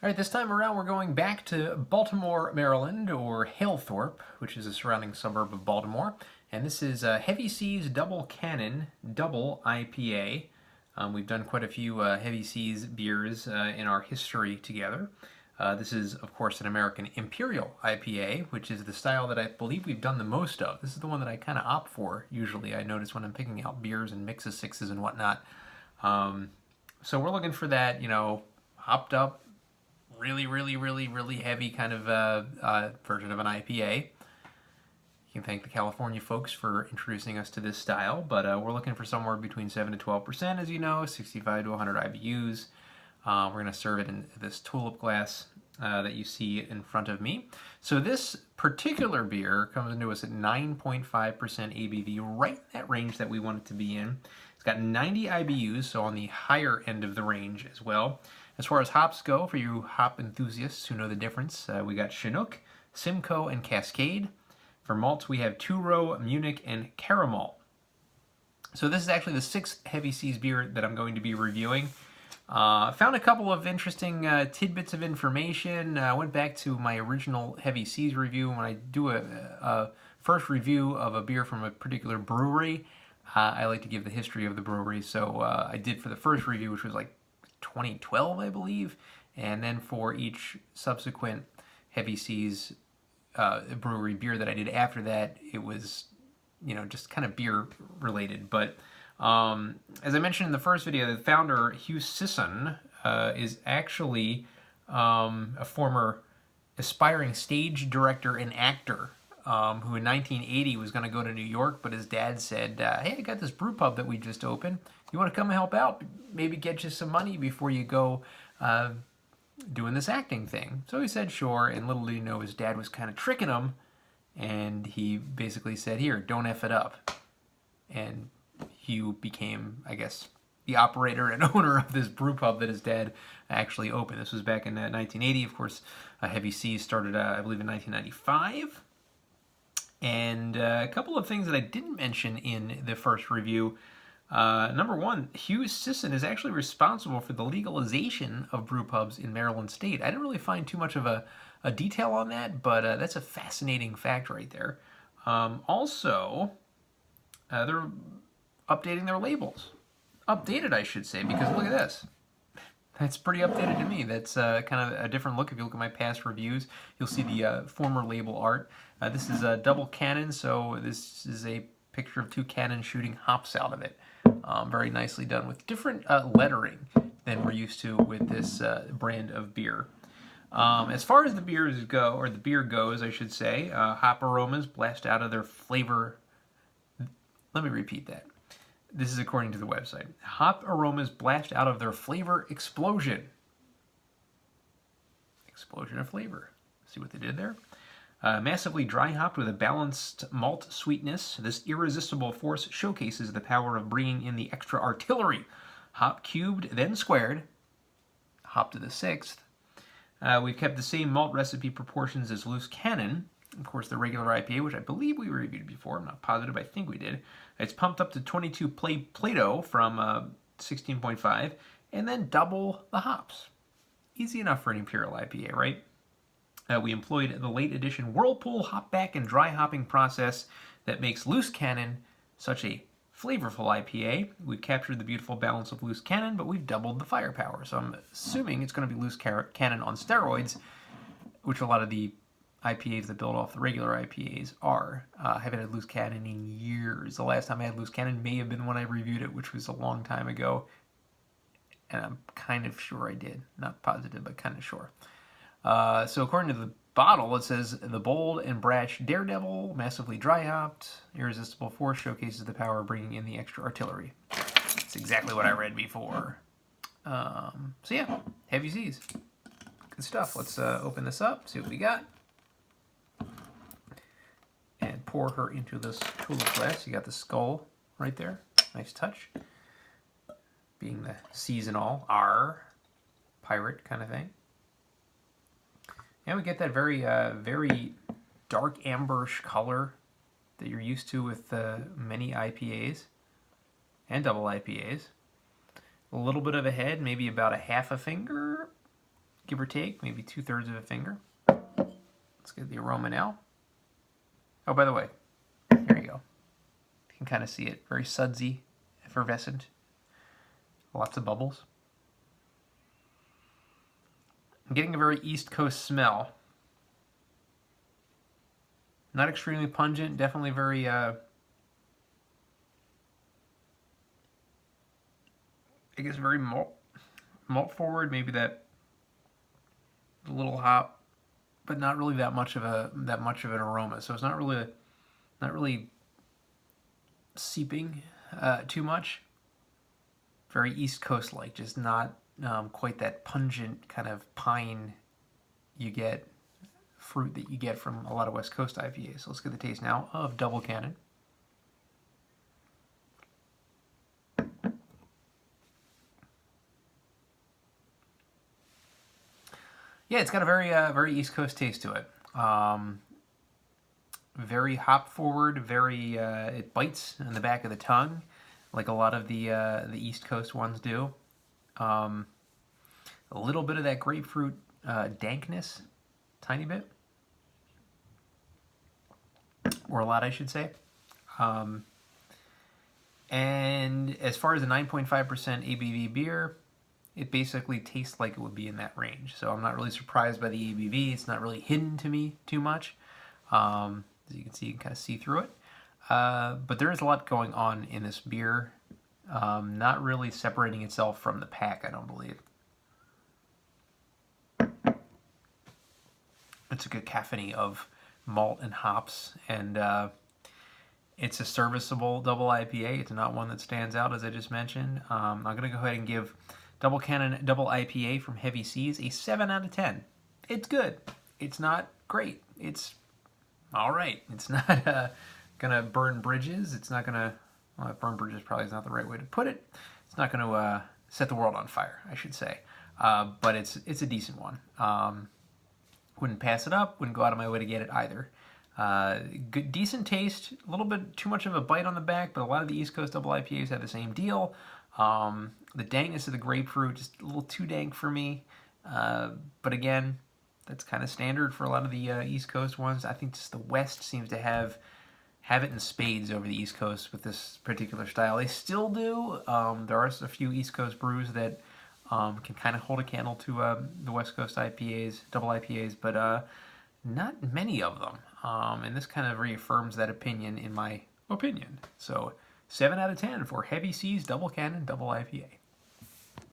All right, this time around we're going back to Baltimore, Maryland, or Halethorpe, which is a surrounding suburb of Baltimore. And this is Heavy Seas Double Cannon Double IPA. We've done quite a few Heavy Seas beers in our history together. This is, of course, an American Imperial IPA, which is the style that I believe we've done the most of. This is the one that I kind of opt for, usually. I notice when I'm picking out beers and mixes, sixes, and whatnot. So we're looking for that, hopped up, really heavy kind of version of an IPA. You can thank the California folks for introducing us to this style, but we're looking for somewhere between 7 to 12%, as you know, 65 to 100 IBUs. We're going to serve it in this tulip glass that you see in front of me. So this particular beer comes into us at 9.5% ABV, right in that range that we want it to be in. It's got 90 IBUs, so on the higher end of the range as well. As far as hops go, for you hop enthusiasts who know the difference, we got Chinook, Simcoe, and Cascade. For malts, we have Two Row, Munich, and Caramel. So this is actually the 6th Heavy Seas beer that I'm going to be reviewing. Found a couple of interesting tidbits of information. I went back to my original Heavy Seas review. When I do a first review of a beer from a particular brewery, I like to give the history of the brewery. So I did for the first review, which was like 2012, I believe, and then for each subsequent Heavy Seas brewery beer that I did after that, it was, just kind of beer related. But as I mentioned in the first video, the founder, Hugh Sisson, is actually a former aspiring stage director and actor who in 1980 was going to go to New York, but his dad said, hey, I got this brew pub that we just opened. You want to come help out? Maybe get you some money before you go doing this acting thing. So he said sure, and little did he know his dad was kind of tricking him, and he basically said, here, don't F it up. And Hugh became, I guess, the operator and owner of this brew pub that his dad actually opened. This was back in 1980. Of course, Heavy Seas started, I believe, in 1995. And a couple of things that I didn't mention in the first review. Number one, Hugh Sisson is actually responsible for the legalization of brew pubs in Maryland State. I didn't really find too much of a detail on that, but that's a fascinating fact right there. Also, they're updating their labels. Updated, I should say, because look at this. That's pretty updated to me. That's kind of a different look. If you look at my past reviews, you'll see the former label art. This is a double cannon, so this is a picture of two cannons shooting hops out of it. Very nicely done with different lettering than we're used to with this brand of beer. As far as the beers go, or the beer goes, I should say, hop aromas blast out of their flavor. Let me repeat that. This is according to the website. Hop aromas blast out of their flavor explosion. Explosion of flavor. See what they did there? Massively dry hopped with a balanced malt sweetness, this irresistible force showcases the power of bringing in the extra artillery. Hop cubed, then squared. Hop to the 6th. We've kept the same malt recipe proportions as Loose Cannon. Of course, the regular IPA, which I believe we reviewed before. I'm not positive. I think we did. It's pumped up to 22 Plato from 16.5, and then double the hops. Easy enough for an Imperial IPA, right? We employed the late edition Whirlpool hopback and dry hopping process that makes Loose Cannon such a flavorful IPA. We've captured the beautiful balance of Loose Cannon, but we've doubled the firepower. So I'm assuming it's going to be Loose Cannon on steroids, which a lot of the IPAs that build off the regular IPAs are. I haven't had Loose Cannon in years. The last time I had Loose Cannon may have been when I reviewed it, which was a long time ago. And I'm kind of sure I did. Not positive, but kind of sure. So according to the bottle, it says, the bold and brash daredevil, massively dry hopped, irresistible force showcases the power of bringing in the extra artillery. That's exactly what I read before. So yeah, Heavy Seas. Good stuff. Let's open this up, see what we got. And pour her into this tulip glass. You got the skull right there. Nice touch. Being the seas and all, pirate kind of thing. And we get that very dark amberish color that you're used to with many IPAs and double IPAs. A little bit of a head, maybe about a half a finger give or take, maybe 2/3 of a finger. Let's get the aroma now. Oh, by the way, here you go. You can kind of see it, very sudsy, effervescent, lots of bubbles. I'm getting a very East Coast smell. Not extremely pungent, definitely very I guess very malt forward, maybe that little hop, but not really that much of an aroma. So it's not really seeping too much. Very East Coast like, just not quite that pungent kind of pine fruit that you get from a lot of West Coast IPAs. So let's get the taste now of Double Cannon. Yeah, it's got a very East Coast taste to it. Very hop forward, very it bites in the back of the tongue, like a lot of the East Coast ones do. A little bit of that grapefruit dankness, tiny bit, or a lot, I should say. And as far as the 9.5% ABV beer, it basically tastes like it would be in that range. So I'm not really surprised by the ABV. It's not really hidden to me too much. As you can see, you can kind of see through it. But there is a lot going on in this beer. Not really separating itself from the pack, I don't believe. It's a good cacophony of malt and hops, and it's a serviceable double IPA. It's not one that stands out, as I just mentioned. I'm going to go ahead and give Double Cannon Double IPA from Heavy Seas a 7 out of 10. It's good. It's not great. It's all right. It's not going to burn bridges. It's not going to... Well, burn bridges probably is not the right way to put it. It's not going to set the world on fire, I should say. But it's a decent one. Wouldn't pass it up. Wouldn't go out of my way to get it either. Good, decent taste. A little bit too much of a bite on the back, but a lot of the East Coast double IPAs have the same deal. The dankness of the grapefruit, just a little too dank for me. But again, that's kind of standard for a lot of the East Coast ones. I think just the West seems to have it in spades over the East Coast with this particular style. They still do. There are a few East Coast brews that can kind of hold a candle to the West Coast IPAs, double IPAs, but not many of them. And this kind of reaffirms that opinion in my opinion. So 7 out of 10 for Heavy Seas Double Cannon Double IPA.